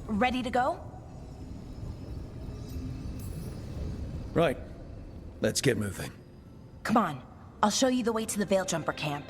Ready to go? Right. Let's get moving. Come on. I'll show you the way to the Veil Jumper camp.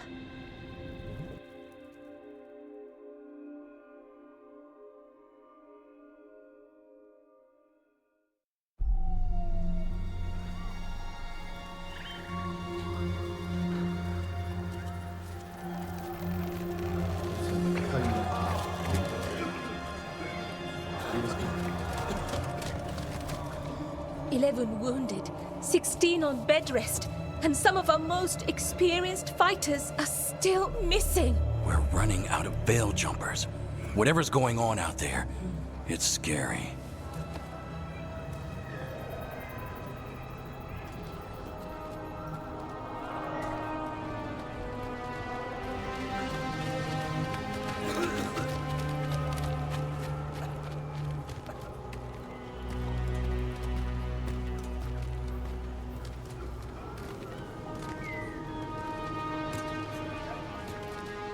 Wounded, 16 on bed rest, and some of our most experienced fighters are still missing. We're running out of Veil Jumpers. Whatever's going on out there, it's scary.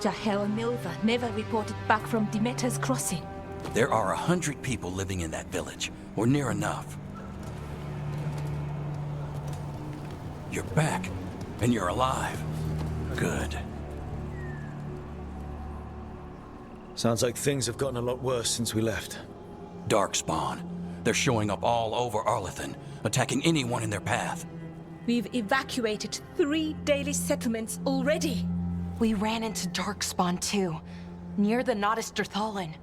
Jahel and Milva never reported back from Demeter's crossing. There are 100 people living in that village, or near enough. You're back, and you're alive. Good. Sounds like things have gotten a lot worse since we left. Darkspawn. They're showing up all over Arlethan, attacking anyone in their path. We've evacuated 3 daily settlements already. We ran into Darkspawn too, near the Nodus Dirthalan.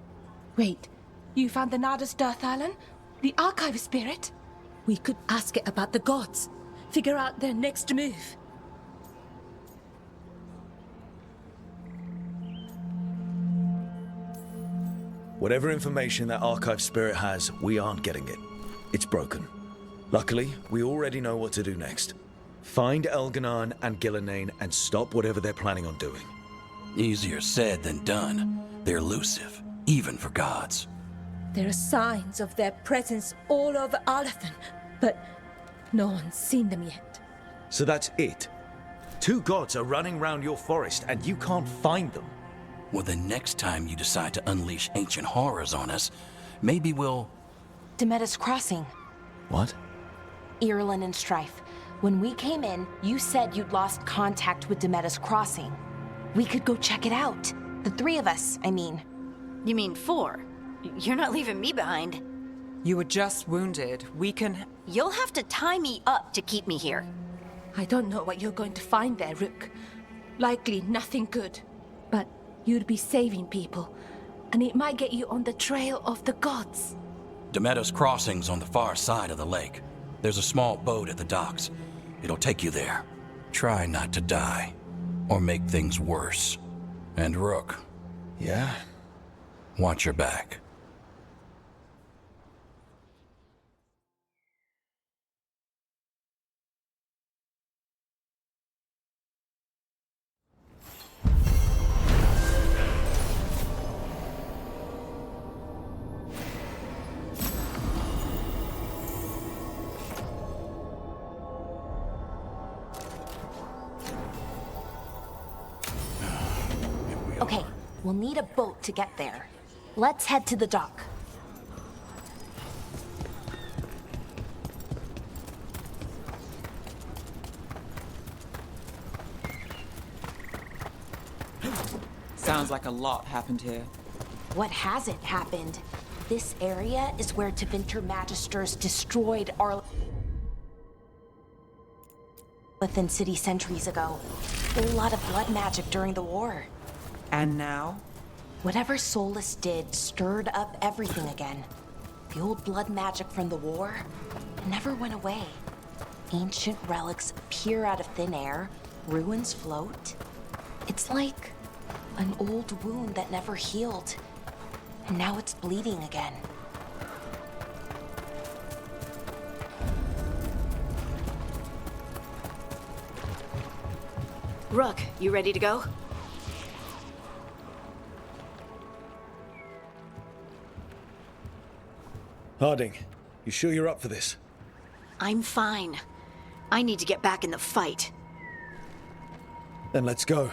Wait, you found the Nodus Dirthalan? The archive spirit? We could ask it about the gods. Figure out their next move. Whatever information that archive spirit has, we aren't getting it. It's broken. Luckily, we already know what to do next. Find Elganon and Gillenane and stop whatever they're planning on doing. Easier said than done. They're elusive, even for gods. There are signs of their presence all over Arlethan, but no one's seen them yet. So that's it? 2 gods are running round your forest and you can't find them? Well, the next time you decide to unleash ancient horrors on us, maybe we'll... Demeter's Crossing. What? Irlin and Strife. When we came in, you said you'd lost contact with Demeter's Crossing. We could go check it out. The 3 of us, I mean. You mean 4? You're not leaving me behind. You were just wounded. We can... You'll have to tie me up to keep me here. I don't know what you're going to find there, Rook. Likely nothing good. But you'd be saving people, and it might get you on the trail of the gods. Demeter's Crossing's on the far side of the lake. There's a small boat at the docks. It'll take you there. Try not to die, or make things worse. And Rook. Yeah? Watch your back. Okay, we'll need a boat to get there. Let's head to the dock. Sounds like a lot happened here. What hasn't happened? This area is where Tevinter Magisters destroyed Arlethan City centuries ago. A lot of blood magic during the war. And now? Whatever Solas did stirred up everything again. The old blood magic from the war never went away. Ancient relics appear out of thin air, ruins float. It's like an old wound that never healed, and now it's bleeding again. Rook, you ready to go? Harding, you sure you're up for this? I'm fine. I need to get back in the fight. Then let's go.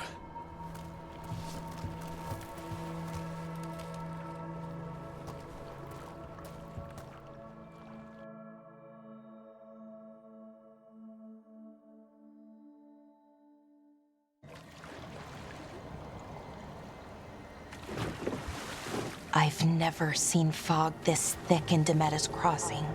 I've never seen fog this thick in Demetta's Crossing.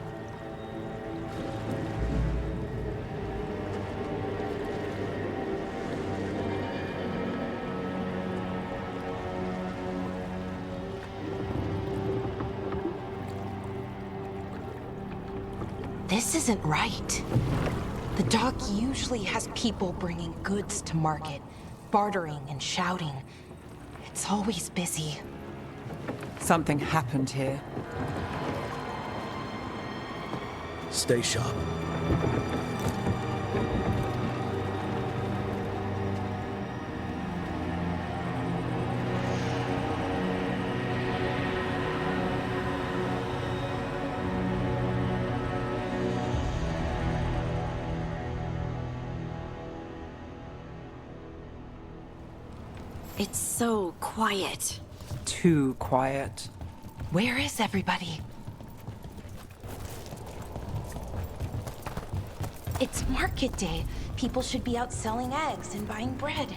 This isn't right. The dock usually has people bringing goods to market, bartering and shouting. It's always busy. Something happened here. Stay sharp. It's so quiet. Too quiet. Where is everybody? It's market day. People should be out selling eggs and buying bread.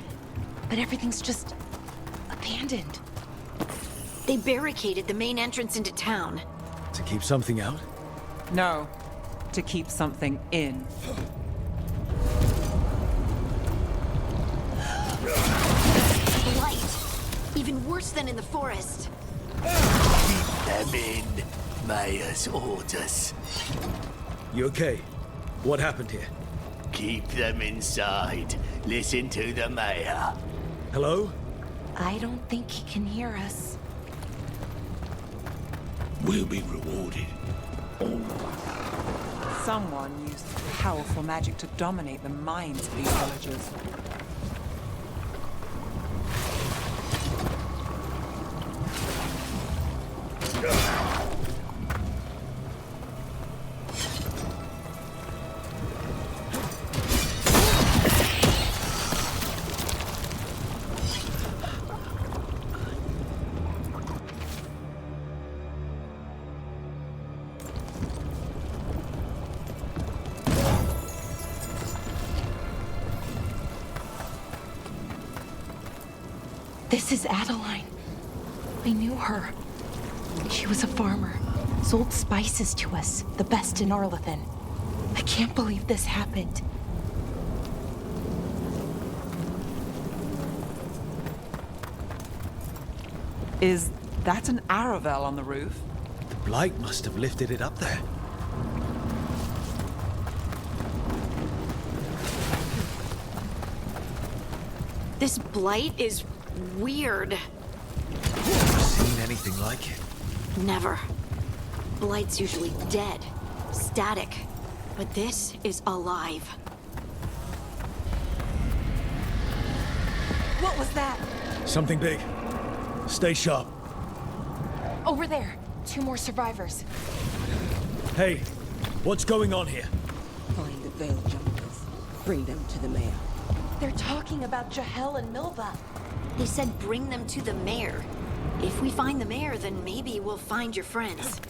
But everything's just abandoned. They barricaded the main entrance into town. To keep something out? No, to keep something in. Light! Even worse than in the forest. Keep them in. Mayor's orders. You okay? What happened here? Keep them inside. Listen to the mayor. Hello? I don't think he can hear us. We'll be rewarded. Someone used powerful magic to dominate the minds of these villagers. This is Adeline. I knew her. She was a farmer. Sold spices to us, the best in Arlethan. I can't believe this happened. Is that an Aravel on the roof? The blight must have lifted it up there. This blight is weird. Seen anything like it? Never. Blight's usually dead, static. But this is alive. What was that? Something big. Stay sharp. Over there. 2 more survivors. Hey, what's going on here? Find the veil jumpers. Bring them to the mayor. They're talking about Jahel and Milva. They said bring them to the mayor. If we find the mayor, then maybe we'll find your friends.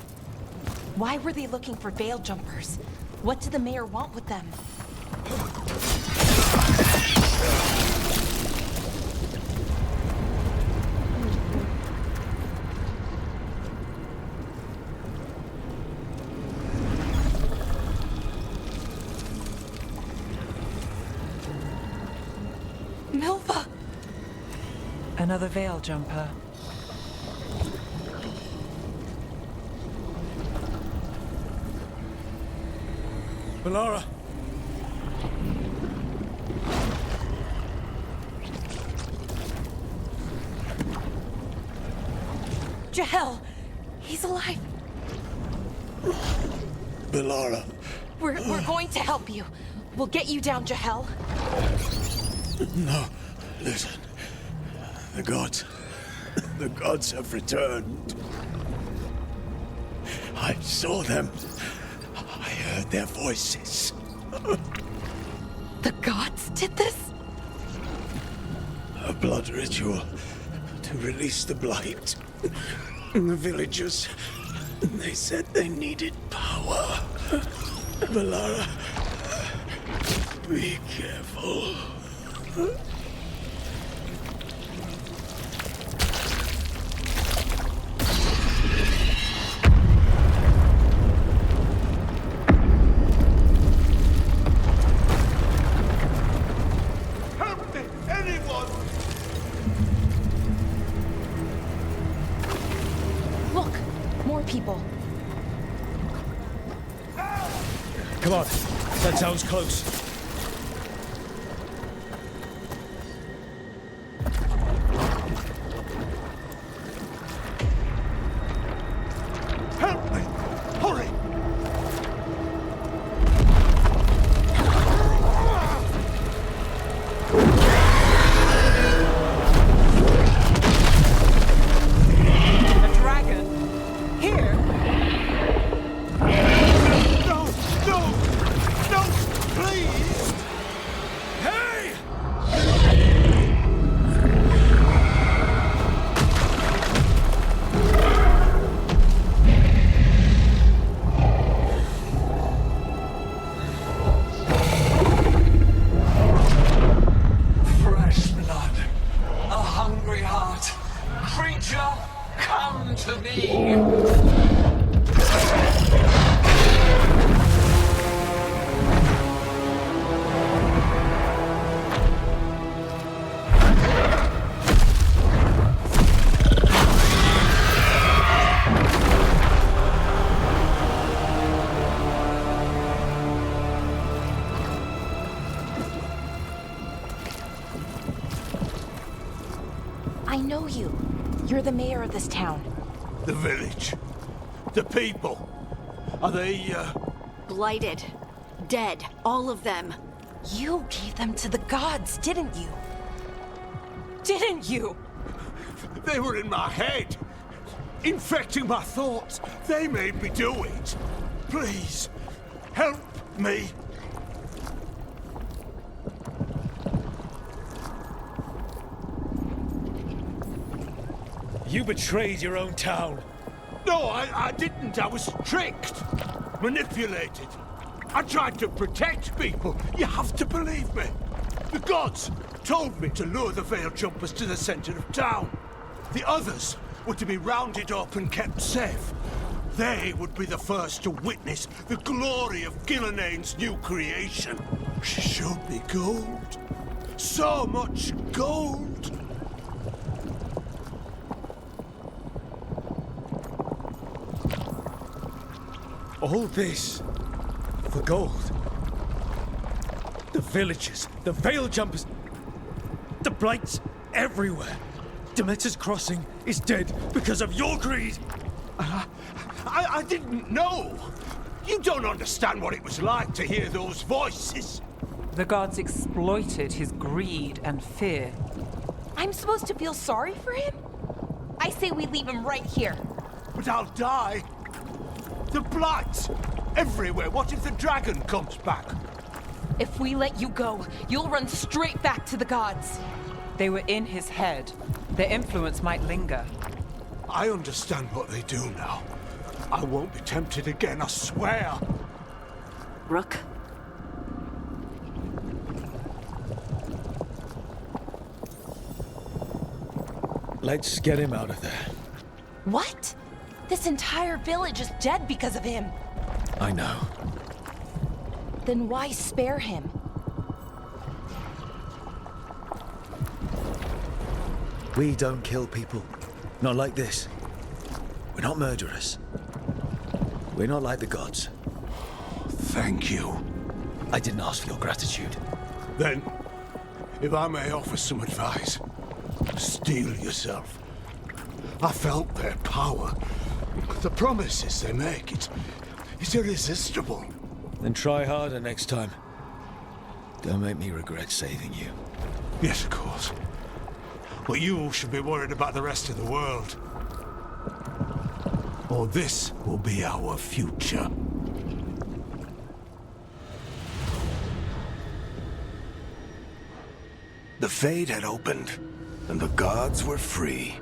Why were they looking for veil jumpers? What did the mayor want with them? Milva! Another veil jumper. Melara! Jahel! He's alive! Melara. We're going to help you. We'll get you down, Jahel. No, listen. The gods have returned. I saw them. I heard their voices. The gods did this? A blood ritual to release the blight. The villagers, they said they needed power. Melara, be careful. More people. Come on. That sounds close. Help me! Hurry! A dragon? Here? No! No! No! Please! Hey! Fresh blood, a hungry heart. Creature, come to me. I know you. You're the mayor of this town. The village. The people. Are they, Blighted. Dead. All of them. You gave them to the gods, didn't you? Didn't you? They were in my head. Infecting my thoughts. They made me do it. Please, help me. You betrayed your own town. No, I didn't. I was tricked. Manipulated. I tried to protect people. You have to believe me. The gods told me to lure the Veil Jumpers to the center of town. The others were to be rounded up and kept safe. They would be the first to witness the glory of Gilnenane's new creation. She showed me gold. So much gold. All this for gold. The villagers, the Veil Jumpers, the Blights everywhere. Demeter's Crossing is dead because of your greed. I didn't know. You don't understand what it was like to hear those voices. The gods exploited his greed and fear. I'm supposed to feel sorry for him? I say we leave him right here. But I'll die. The Blights everywhere. What if the dragon comes back? If we let you go, you'll run straight back to the gods. They were in his head. Their influence might linger. I understand what they do now. I won't be tempted again, I swear. Rook? Let's get him out of there. What? This entire village is dead because of him. I know. Then why spare him? We don't kill people. Not like this. We're not murderers. We're not like the gods. Thank you. I didn't ask for your gratitude. Then, if I may offer some advice, steel yourself. I felt their power. The promises they make, it's irresistible. Then try harder next time. Don't make me regret saving you. Yes, of course. But you should be worried about the rest of the world. Or this will be our future. The Fade had opened, and the gods were free.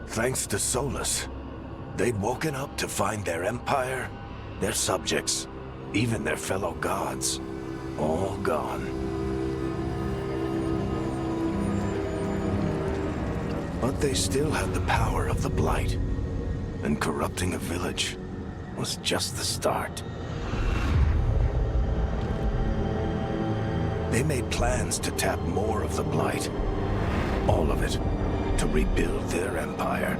Thanks to Solas, they'd woken up to find their empire, their subjects, even their fellow gods, all gone. But they still had the power of the Blight, and corrupting a village was just the start. They made plans to tap more of the Blight, all of it, to rebuild their empire.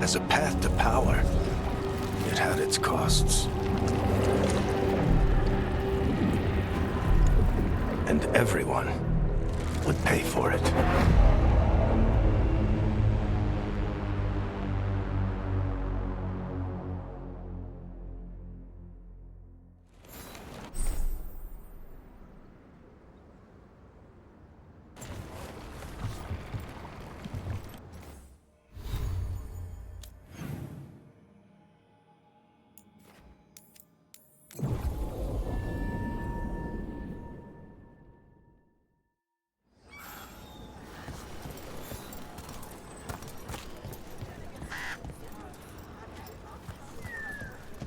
as a path to power, it had its costs. And everyone would pay for it.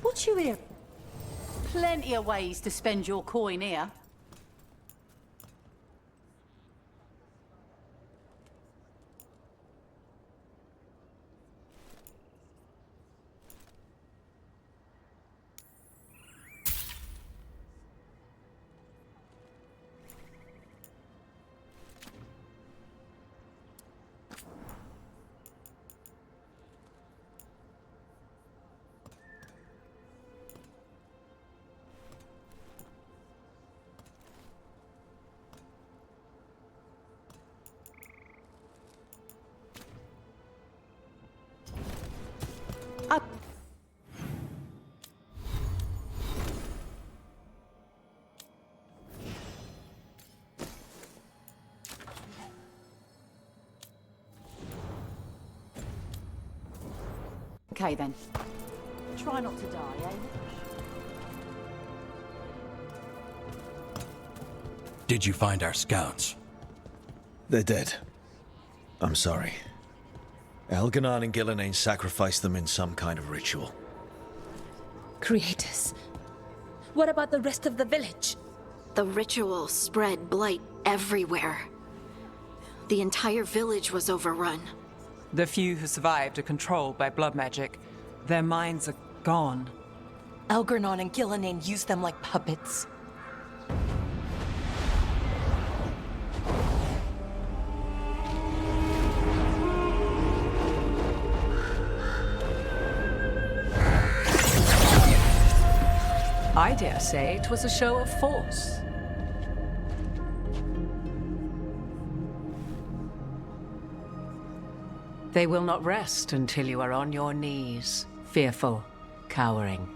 What you here? Plenty of ways to spend your coin here. Okay then. Try not to die, eh? Did you find our scouts? They're dead. I'm sorry. Elganon and Gillenane sacrificed them in some kind of ritual. Creators. What about the rest of the village? The ritual spread blight everywhere. The entire village was overrun. The few who survived are controlled by blood magic. Their minds are gone. Elganon and Gillenane used them like puppets. I dare say it was a show of force. They will not rest until you are on your knees, fearful, cowering,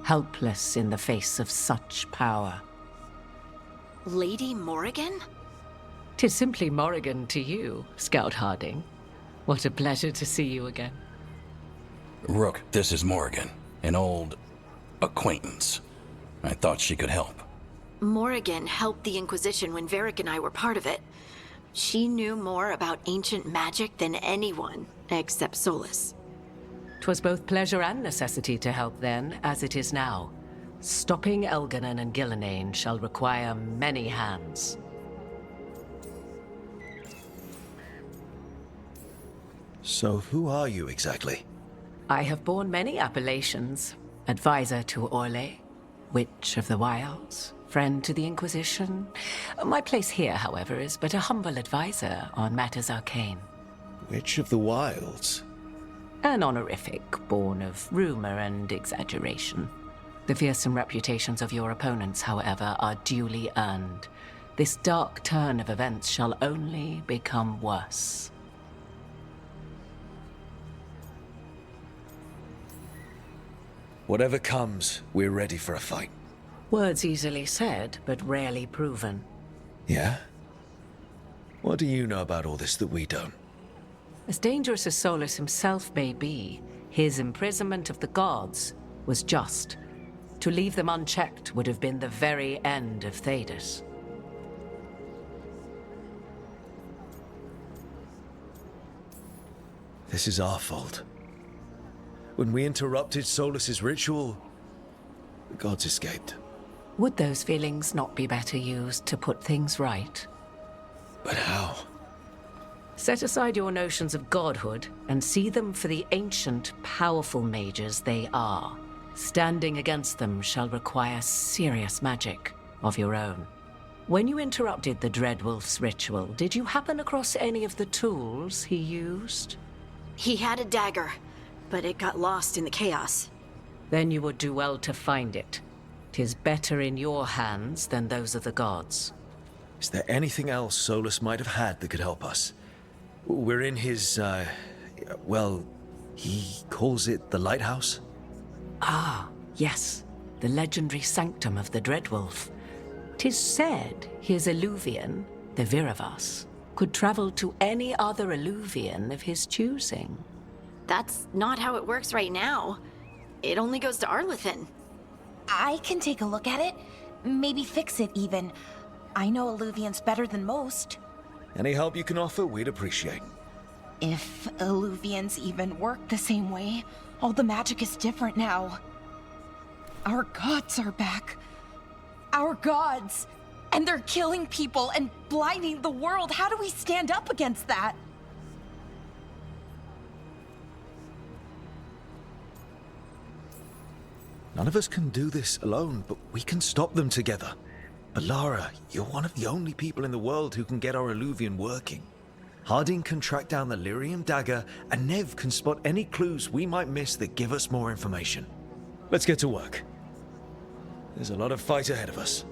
helpless in the face of such power. Lady Morrigan? 'Tis simply Morrigan to you, Scout Harding. What a pleasure to see you again. Rook, this is Morrigan, an old acquaintance. I thought she could help. Morrigan helped the Inquisition when Varric and I were part of it. She knew more about ancient magic than anyone, except Solas. 'Twas both pleasure and necessity to help then, as it is now. Stopping Elganon and Gillenane shall require many hands. So who are you exactly? I have borne many appellations. Advisor to Orlais, Witch of the Wilds, friend to the Inquisition. My place here, however, is but a humble advisor on matters arcane. Witch of the Wilds? An honorific born of rumor and exaggeration. The fearsome reputations of your opponents, however, are duly earned. This dark turn of events shall only become worse. Whatever comes, we're ready for a fight. Words easily said, but rarely proven. Yeah? What do you know about all this that we don't? As dangerous as Solas himself may be, his imprisonment of the gods was just. To leave them unchecked would have been the very end of Thedas. This is our fault. When we interrupted Solas's ritual, the gods escaped. Would those feelings not be better used to put things right? But how? Set aside your notions of godhood and see them for the ancient, powerful mages they are. Standing against them shall require serious magic of your own. When you interrupted the Dreadwolf's ritual, did you happen across any of the tools he used? He had a dagger. but it got lost in the chaos. Then you would do well to find it. 'Tis better in your hands than those of the gods. Is there anything else Solas might have had that could help us? We're in his, well, he calls it the lighthouse? Ah, yes. The legendary sanctum of the Dreadwolf. 'Tis said his Illuvian, the Viravas, could travel to any other Illuvian of his choosing. That's not how it works right now. It only goes to Arlethan. I can take a look at it. Maybe fix it, even. I know Illuvians better than most. Any help you can offer, we'd appreciate. If Illuvians even work the same way, all the magic is different now. Our gods are back. Our gods! And they're killing people and blinding the world. How do we stand up against that? None of us can do this alone, but we can stop them together. Alara, you're one of the only people in the world who can get our Illuvian working. Harding can track down the lyrium dagger, and Nev can spot any clues we might miss that give us more information. Let's get to work. There's a lot of fight ahead of us.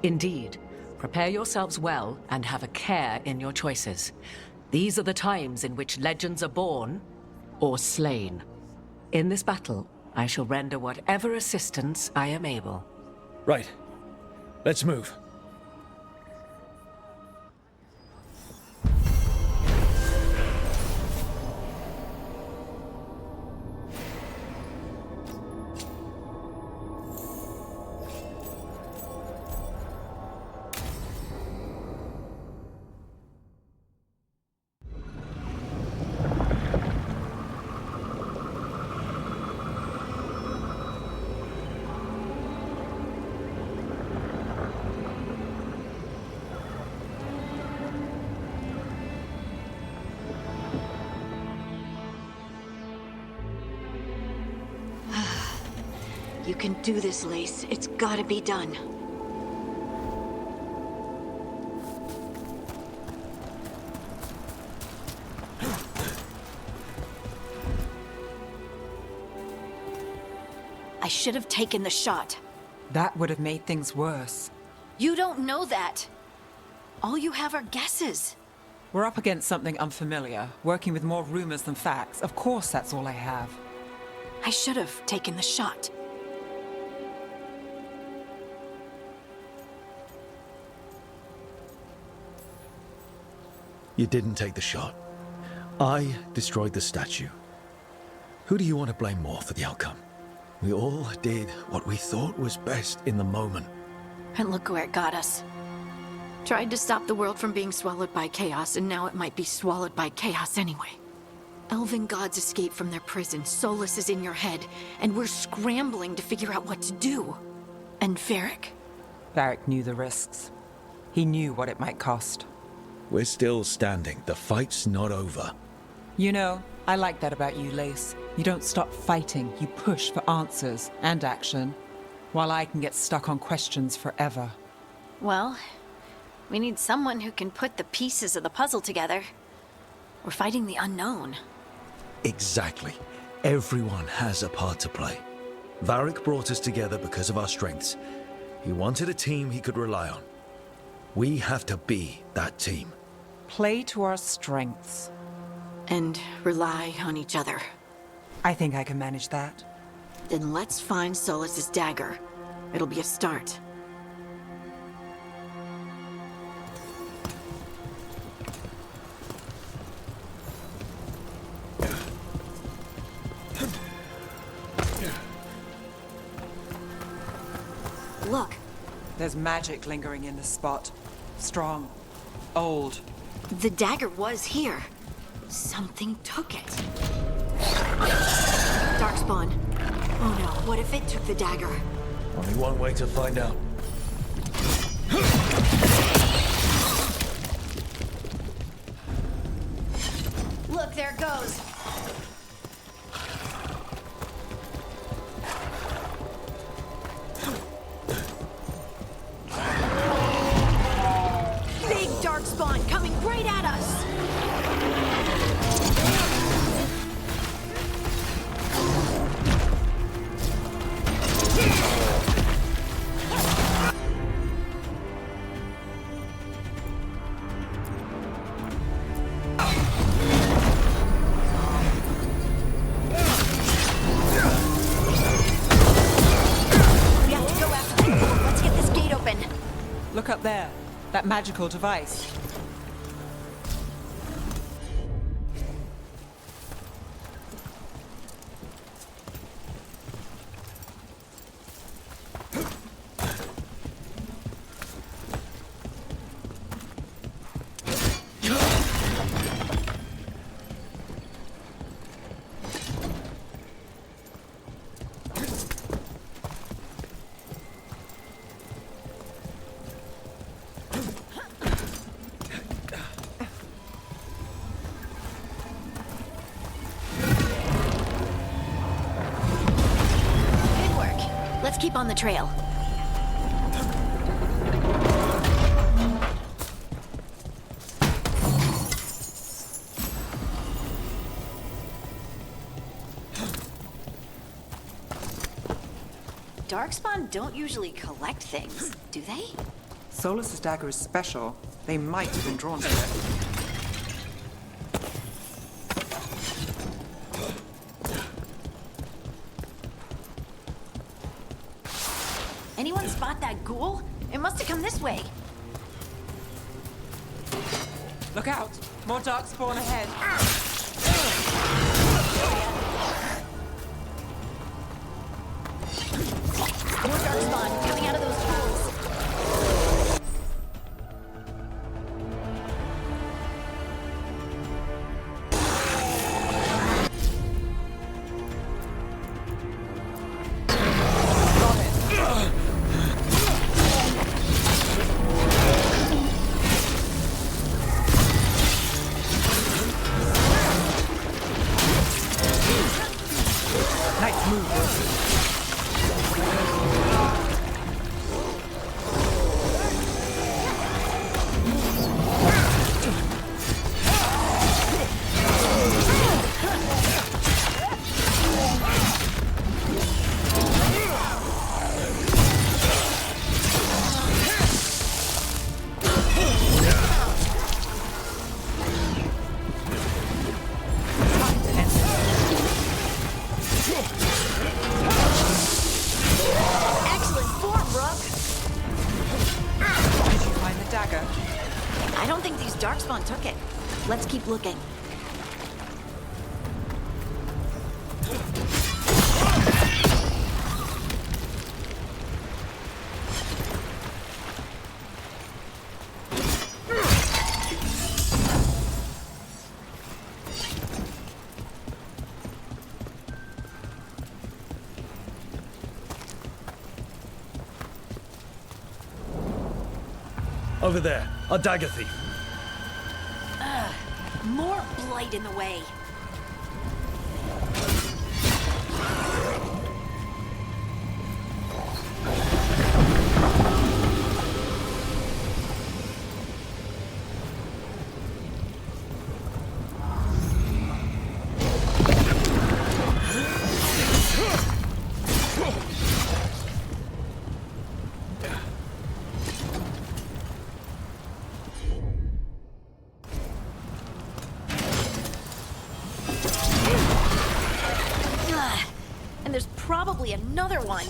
Indeed. Prepare yourselves well and have a care in your choices. These are the times in which legends are born or slain. In this battle, I shall render whatever assistance I am able. Right. Let's move. You can do this, Lace. It's gotta be done. I should have taken the shot. That would have made things worse. You don't know that. All you have are guesses. We're up against something unfamiliar, working with more rumors than facts. Of course that's all I have. I should have taken the shot. You didn't take the shot. I destroyed the statue. Who do you want to blame more for the outcome? We all did what we thought was best in the moment. And look where it got us. Tried to stop the world from being swallowed by chaos, and now it might be swallowed by chaos anyway. Elven gods escaped from their prison, Solas is in your head, and we're scrambling to figure out what to do. And Varric? Varric knew the risks. He knew what it might cost. We're still standing. The fight's not over. You know, I like that about you, Lace. You don't stop fighting, you push for answers and action, while I can get stuck on questions forever. Well, we need someone who can put the pieces of the puzzle together. We're fighting the unknown. Exactly. Everyone has a part to play. Varric brought us together because of our strengths. He wanted a team he could rely on. We have to be that team. Play to our strengths. And rely on each other. I think I can manage that. Then let's find Solas' dagger. It'll be a start. Look. There's magic lingering in this spot. Strong. Old. The dagger was here. Something took it. Darkspawn. Oh no, what if it took the dagger? Only one way to find out. Look, there it goes. Big Darkspawn coming right at us. there. That magical device. Let's keep on the trail. Darkspawn don't usually collect things, do they? Solas' dagger is special. They might have been drawn to it. Anyone spot that ghoul? It must have come this way. Look out! More darkspawn ahead. More darkspawn coming out of those pools. Nice move. I don't think these darkspawn took it. Let's keep looking. Over there, a dagger thief. More blight in the way. And there's probably another one.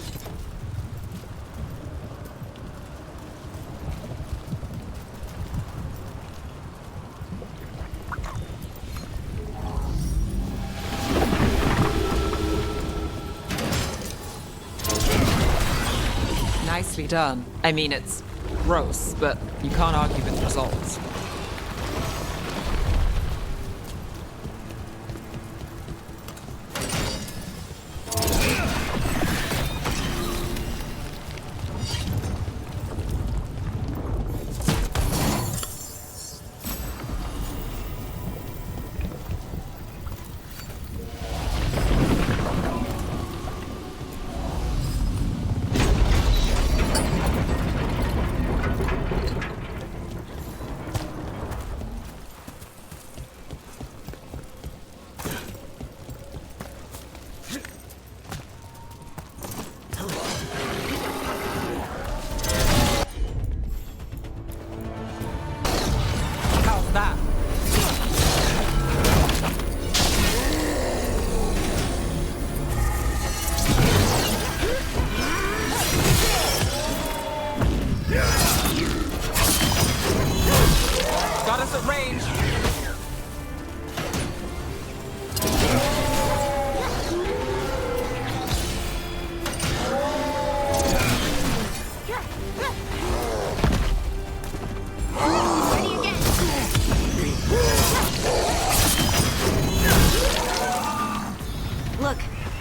Nicely done. I mean, it's gross, but you can't argue with results.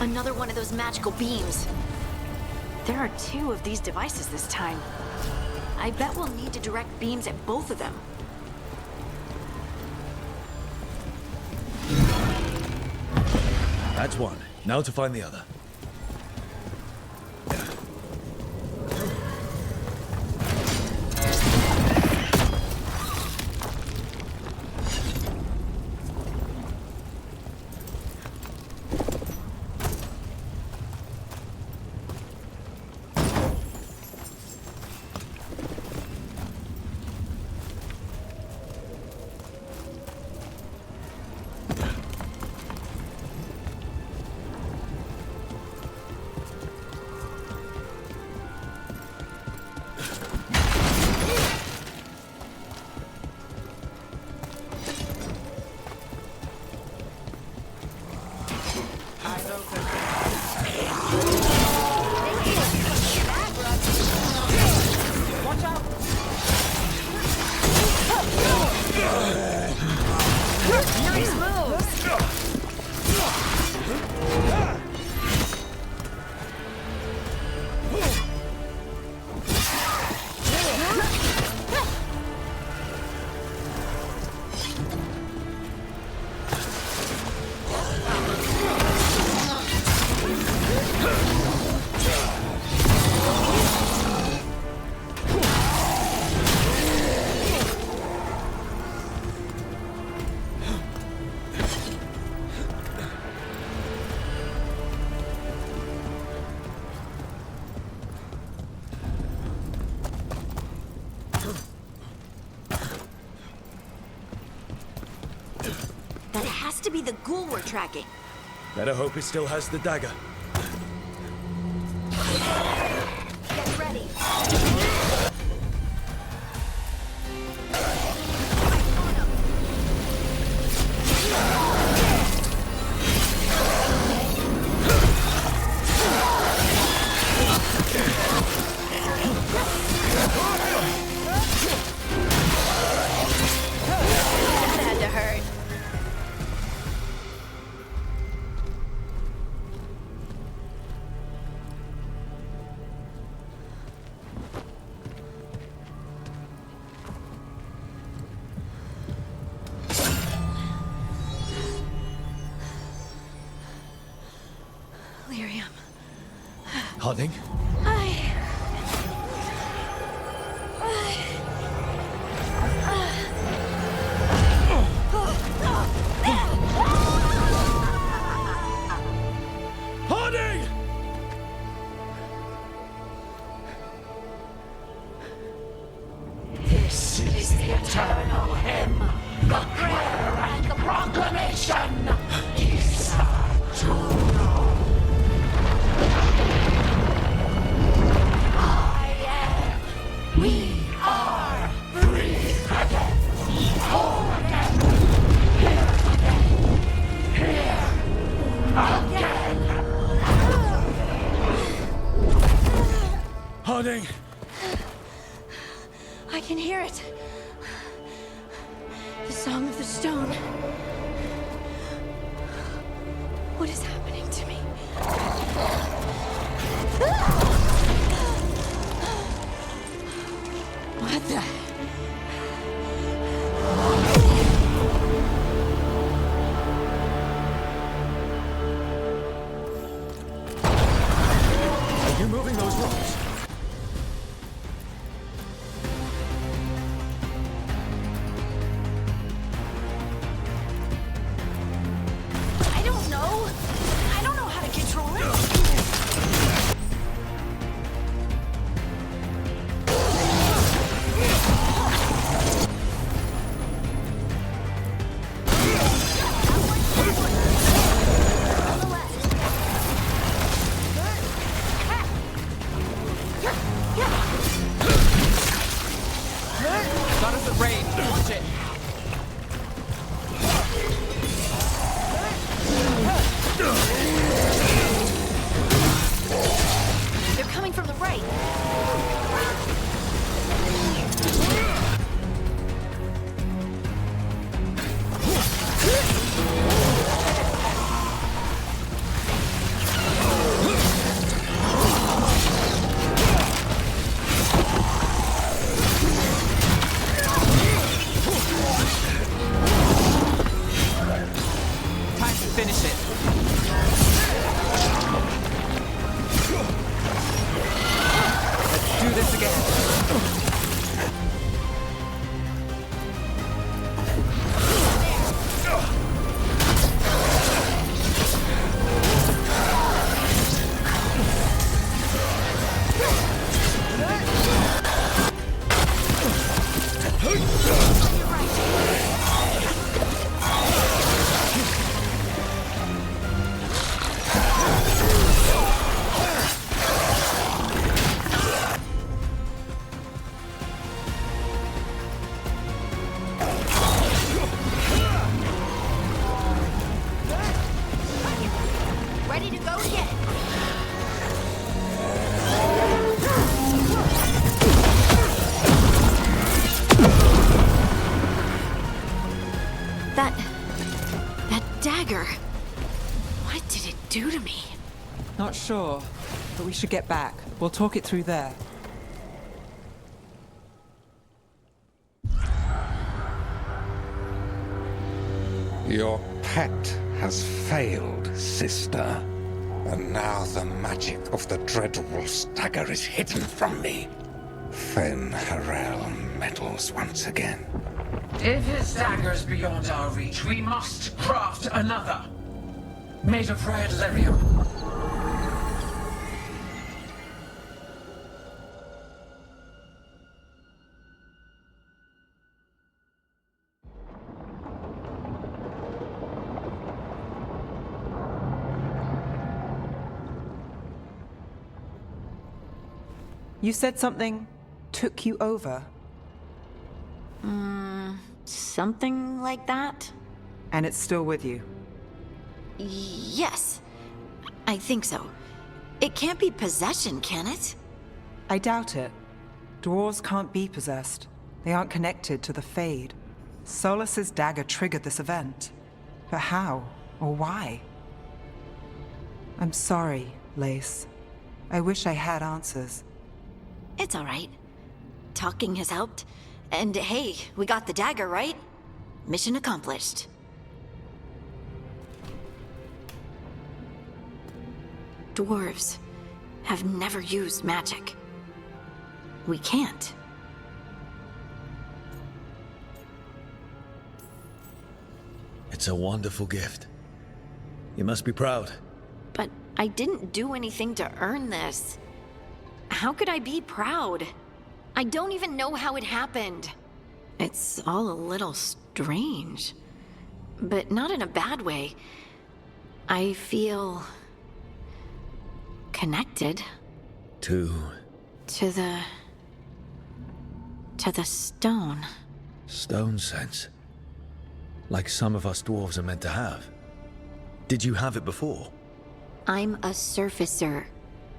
Another one of those magical beams. There are 2 of these devices this time. I bet we'll need to direct beams at both of them. That's one. Now to find the other. Nice moves! That has to be the ghoul we're tracking. Better hope it still has the dagger. Get ready. That had to hurt. Lyrium. Harding? Harding! This is the eternal hymn, the prayer and the proclamation. Isa Juno. I am. We are free again. Whole again. Here again. Harding! I can hear it. The song of the stone. What is happening to me? What the? Are you moving those rocks? Go get it! That dagger. What did it do to me? Not sure, but we should get back. We'll talk it through there. Your pet has failed, sister. And now the magic of the Dreadwolf's dagger is hidden from me. Fen Harel meddles once again. If his dagger's beyond our reach, we must craft another. Made of red lyrium. You said something took you over, Something like that? and it's still with you. Yes. I think so. It can't be possession, can it? I doubt it. Dwarves can't be possessed. They aren't connected to the Fade. Solas's dagger triggered this event. But how? Or why? I'm sorry, Lace. I wish I had answers. It's all right. Talking has helped. And hey, we got the dagger, right? Mission accomplished. Dwarves have never used magic. We can't. It's a wonderful gift. You must be proud. But I didn't do anything to earn this. How could I be proud? I don't even know how it happened. It's all a little strange. But not in a bad way. I feel... connected. To To the stone. stone sense. Like some of us dwarves are meant to have. Did you have it before? I'm a surfacer.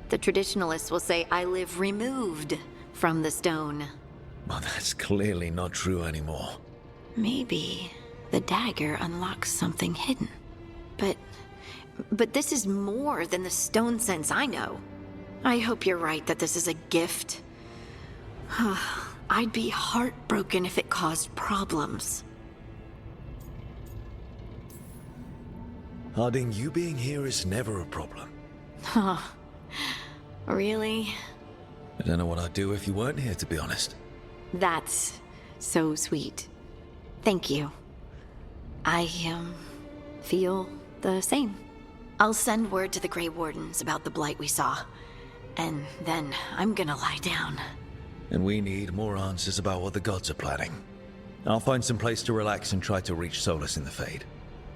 The traditionalists will say I live removed from the stone. Well, that's clearly not true anymore. Maybe the dagger unlocks something hidden. But this is more than the stone sense I know. I hope you're right that this is a gift. I'd be heartbroken if it caused problems. Harding, you being here is never a problem. Huh. Really? I don't know what I'd do if you weren't here, to be honest. That's so sweet. Thank you. I, feel the same. I'll send word to the Grey Wardens about the blight we saw. And then I'm gonna lie down. And we need more answers about what the gods are planning. I'll find some place to relax and try to reach Solas in the Fade.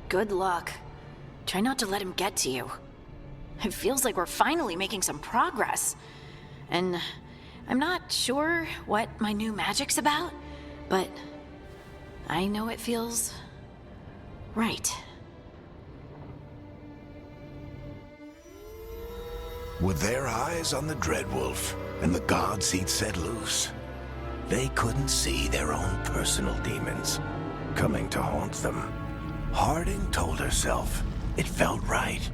Good luck. Try not to let him get to you. It feels like we're finally making some progress. And I'm not sure what my new magic's about, but I know it feels right. With their eyes on the Dreadwolf and the gods he'd set loose, they couldn't see their own personal demons coming to haunt them. Harding told herself it felt right.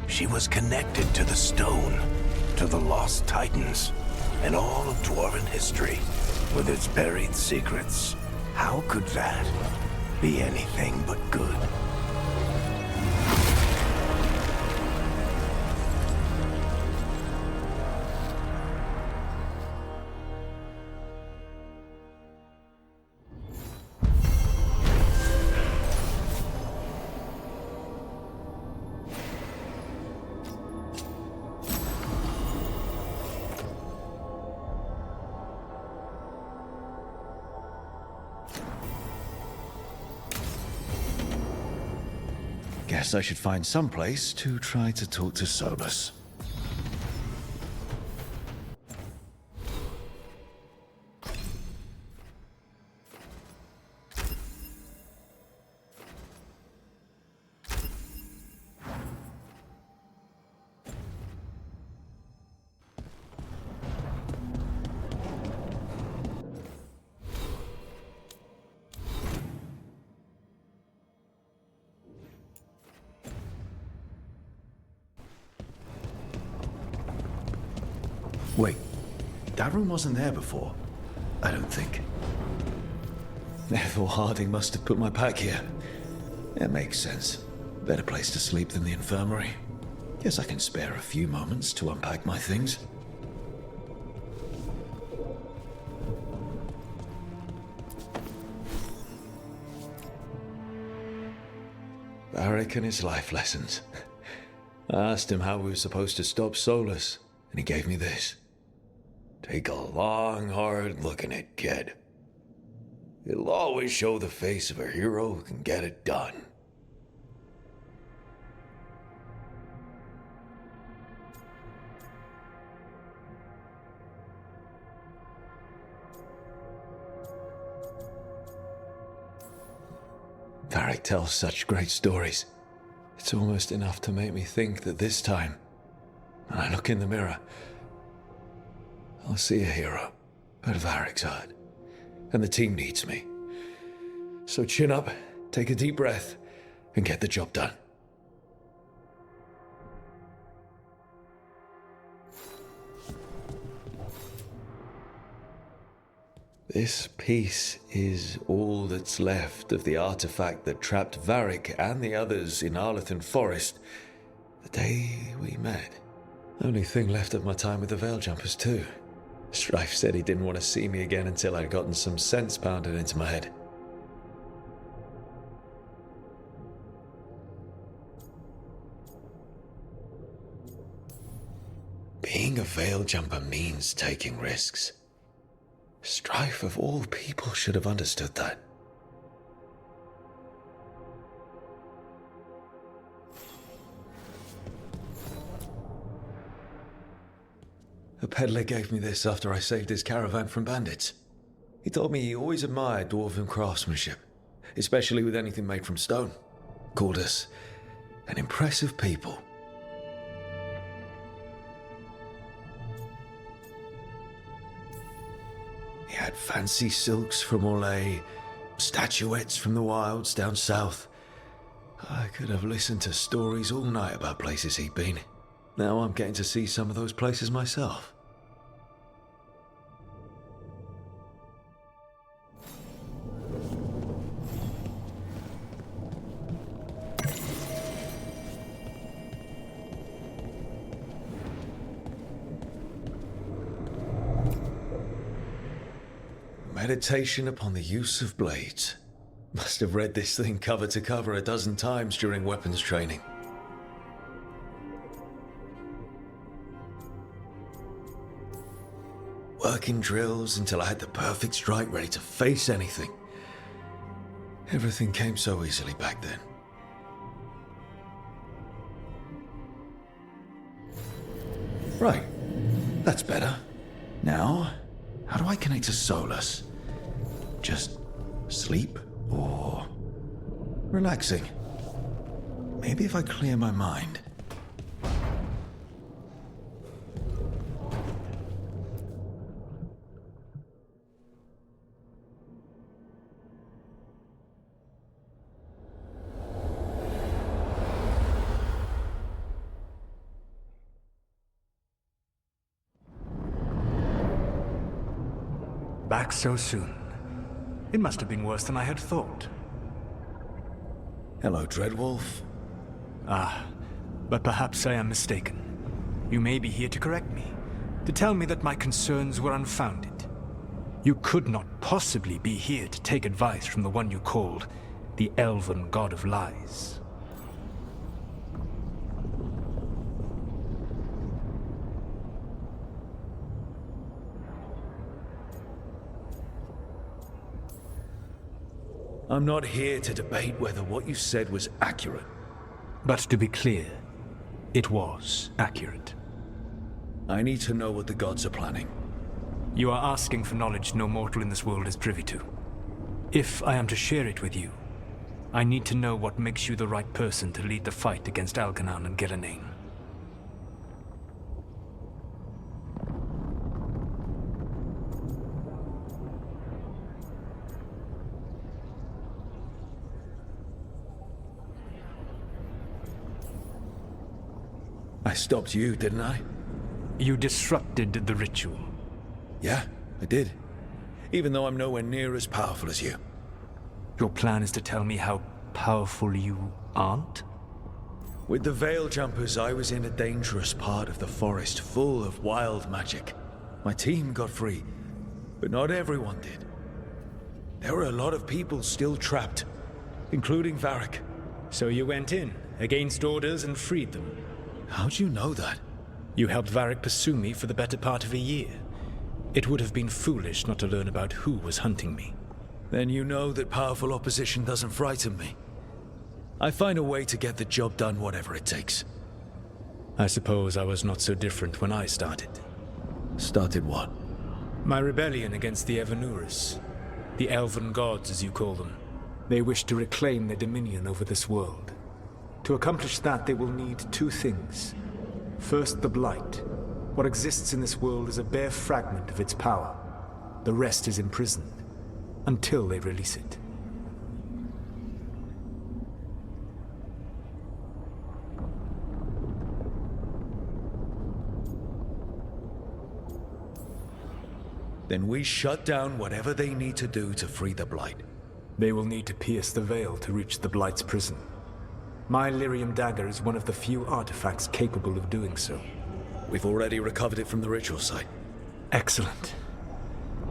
She was connected to the stone, to the lost titans, and all of Dwarven history, with its buried secrets. How could that be anything but good? Guess I should find some place to try to talk to Solas. Wait, that room wasn't there before? I don't think. Therefore, Harding must have put my pack here. It makes sense. Better place to sleep than the infirmary. Guess I can spare a few moments to unpack my things. Varric and his life lessons. I asked him how we were supposed to stop Solas, and he gave me this. Take a long, hard look at it, kid. It'll always show the face of a hero who can get it done. Varric tells such great stories. It's almost enough to make me think that this time, when I look in the mirror, I'll see a hero at Varric's heart. And the team needs me. So chin up, take a deep breath, and get the job done. This piece is all that's left of the artifact that trapped Varric and the others in Arlethan Forest the day we met. Only thing left of my time with the Veil Jumpers too. Strife said he didn't want to see me again until I'd gotten some sense pounded into my head. Being a Veil Jumper means taking risks. Strife of all people should have understood that. A peddler gave me this after I saved his caravan from bandits. He told me he always admired dwarven craftsmanship, especially with anything made from stone. Called us an impressive people. He had fancy silks from Orlais, statuettes from the wilds down south. I could have listened to stories all night about places he'd been. Now I'm getting to see some of those places myself. Meditation upon the use of blades. Must have read this thing cover to cover a dozen times during weapons training. Working drills until I had the perfect strike ready to face anything. Everything came so easily back then. Right, that's better. Now, how do I connect to Solas? Just sleep or relaxing? Maybe if I clear my mind. Back so soon. It must have been worse than I had thought. Hello, Dreadwolf. Ah, but perhaps I am mistaken. You may be here to correct me, to tell me that my concerns were unfounded. You could not possibly be here to take advice from the one you called the Elven God of Lies. I'm not here to debate whether what you said was accurate. But to be clear, it was accurate. I need to know what the gods are planning. You are asking for knowledge no mortal in this world is privy to. If I am to share it with you, I need to know what makes you the right person to lead the fight against Algernon and Gillenane. I stopped you, didn't I? You disrupted the ritual. Yeah, I did. Even though I'm nowhere near as powerful as you. Your plan is to tell me how powerful you aren't? With the Veil Jumpers, I was in a dangerous part of the forest full of wild magic. My team got free, but not everyone did. There were a lot of people still trapped, including Varric. So you went in, against orders, and freed them? How'd you know that? You helped Varric pursue me for the better part of a year. It would have been foolish not to learn about who was hunting me. Then you know that powerful opposition doesn't frighten me. I find a way to get the job done, whatever it takes. I suppose I was not so different when I started. Started what? My rebellion against the Evanurus. The Elven Gods, as you call them. They wish to reclaim their dominion over this world. To accomplish that, they will need two things. First, the Blight. What exists in this world is a bare fragment of its power. The rest is imprisoned, until they release it. Then we shut down whatever they need to do to free the Blight. They will need to pierce the veil to reach the Blight's prison. My lyrium dagger is one of the few artifacts capable of doing so. We've already recovered it from the ritual site. Excellent.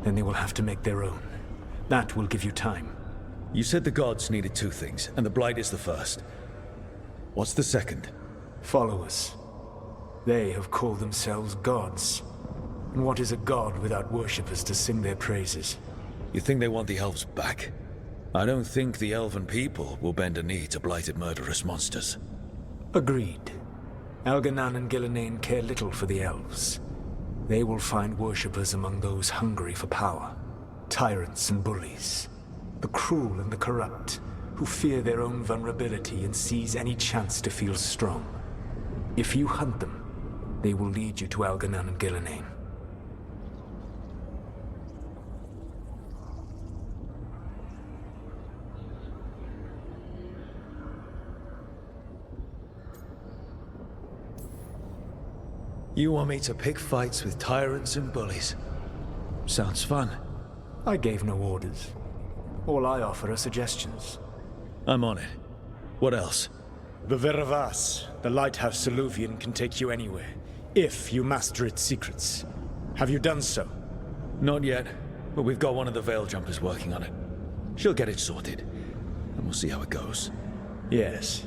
Then they will have to make their own. That will give you time. You said the gods needed two things, and the Blight is the first. What's the second? Followers. They have called themselves gods. And what is a god without worshippers to sing their praises? You think they want the elves back? I don't think the elven people will bend a knee to blighted murderous monsters. Agreed. Elganan and Gillenane care little for the elves. They will find worshippers among those hungry for power. Tyrants and bullies. The cruel and the corrupt, who fear their own vulnerability and seize any chance to feel strong. If you hunt them, they will lead you to Elganan and Gillenane. You want me to pick fights with tyrants and bullies? Sounds fun. I gave no orders. All I offer are suggestions. I'm on it. What else? The Veravas, the lighthouse Soluvian, can take you anywhere, if you master its secrets. Have you done so? Not yet, but we've got one of the Veil Jumpers working on it. She'll get it sorted, and we'll see how it goes. Yes,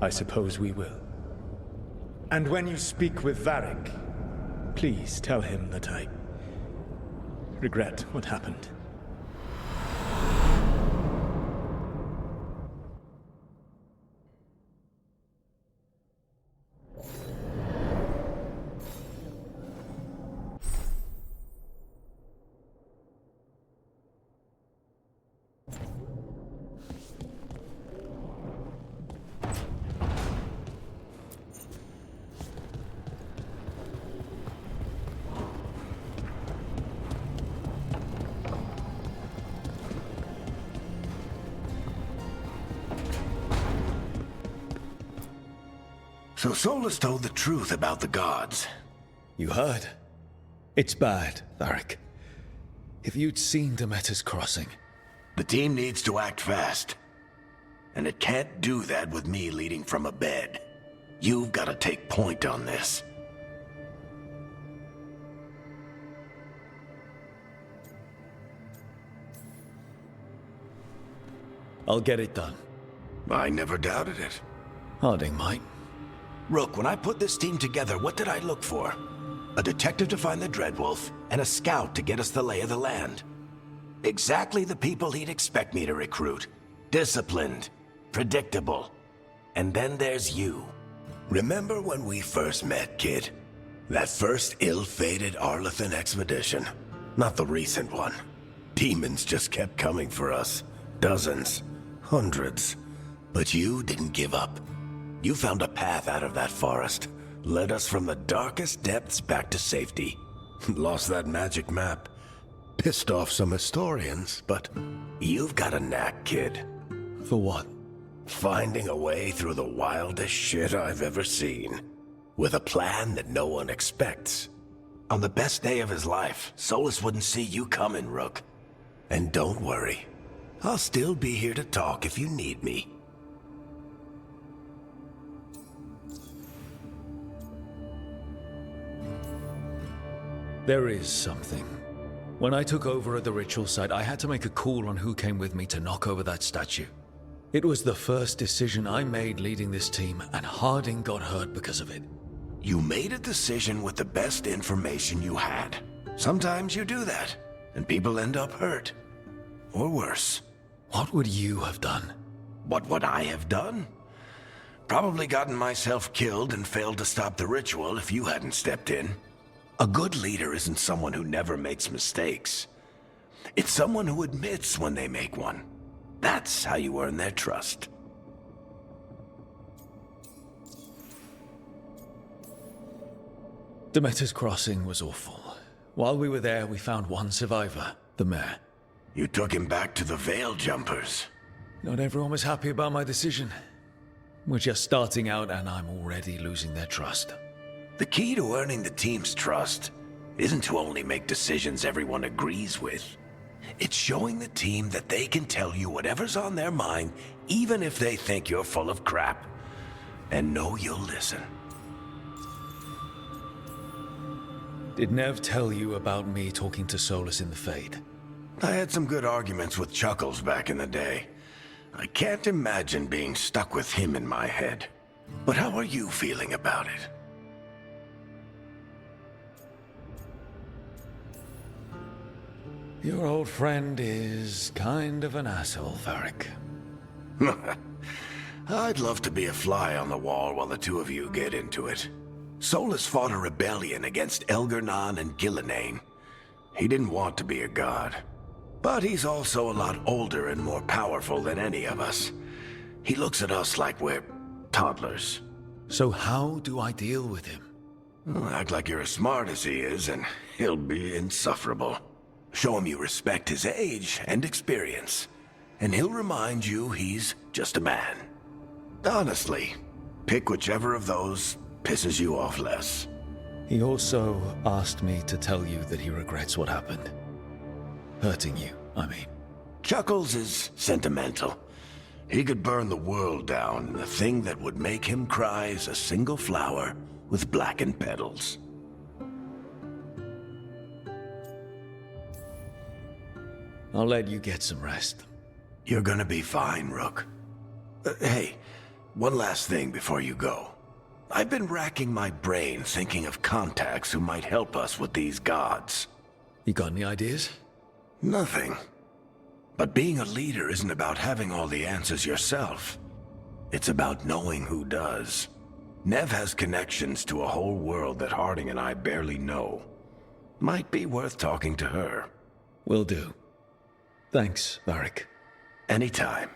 I suppose we will. And when you speak with Varric, please tell him that I regret what happened. So Solas told the truth about the gods. You heard? It's bad, Varric. If you'd seen Demeter's crossing... The team needs to act fast. And it can't do that with me leading from a bed. You've got to take point on this. I'll get it done. I never doubted it. Harding might. Rook, when I put this team together, what did I look for? A detective to find the Dreadwolf, and a scout to get us the lay of the land. Exactly the people he'd expect me to recruit. Disciplined, predictable. And then there's you. Remember when we first met, kid? That first ill-fated Arlathan expedition. Not the recent one. Demons just kept coming for us. Dozens. Hundreds. But you didn't give up. You found a path out of that forest. Led us from the darkest depths back to safety. Lost that magic map. Pissed off some historians, but you've got a knack, kid. For what? Finding a way through the wildest shit I've ever seen. with a plan that no one expects. On the best day of his life, Solas wouldn't see you coming, Rook. And don't worry, I'll still be here to talk if you need me. There is something. When I took over at the ritual site, I had to make a call on who came with me to knock over that statue. It was the first decision I made leading this team, and Harding got hurt because of it. You made a decision with the best information you had. Sometimes you do that, and people end up hurt. Or worse. What would you have done? What would I have done? Probably gotten myself killed and failed to stop the ritual if you hadn't stepped in. A good leader isn't someone who never makes mistakes. It's someone who admits when they make one. That's how you earn their trust. Demeter's Crossing was awful. While we were there, we found one survivor, the mayor. You took him back to the Veil Jumpers. Not everyone was happy about my decision. We're just starting out and I'm already losing their trust. The key to earning the team's trust isn't to only make decisions everyone agrees with. It's showing the team that they can tell you whatever's on their mind, even if they think you're full of crap. And know you'll listen. Did Nev tell you about me talking to Solas in the Fade? I had some good arguments with Chuckles back in the day. I can't imagine being stuck with him in my head. But how are you feeling about it? Your old friend is kind of an asshole, Varric. I'd love to be a fly on the wall while the two of you get into it. Solas fought a rebellion against Elgar'nan and Gillenane. He didn't want to be a god. But he's also a lot older and more powerful than any of us. He looks at us like we're toddlers. So how do I deal with him? Well, act like you're as smart as he is, and he'll be insufferable. Show him you respect his age and experience, and he'll remind you he's just a man. Honestly, pick whichever of those pisses you off less. He also asked me to tell you that he regrets what happened. Hurting you, I mean. Chuckles is sentimental. He could burn the world down, and the thing that would make him cry is a single flower with blackened petals. I'll let you get some rest. You're gonna be fine, Rook. Hey, one last thing before you go. I've been racking my brain thinking of contacts who might help us with these gods. You got any ideas? Nothing. But being a leader isn't about having all the answers yourself. It's about knowing who does. Nev has connections to a whole world that Harding and I barely know. Might be worth talking to her. Will do. Thanks, Varric. Anytime.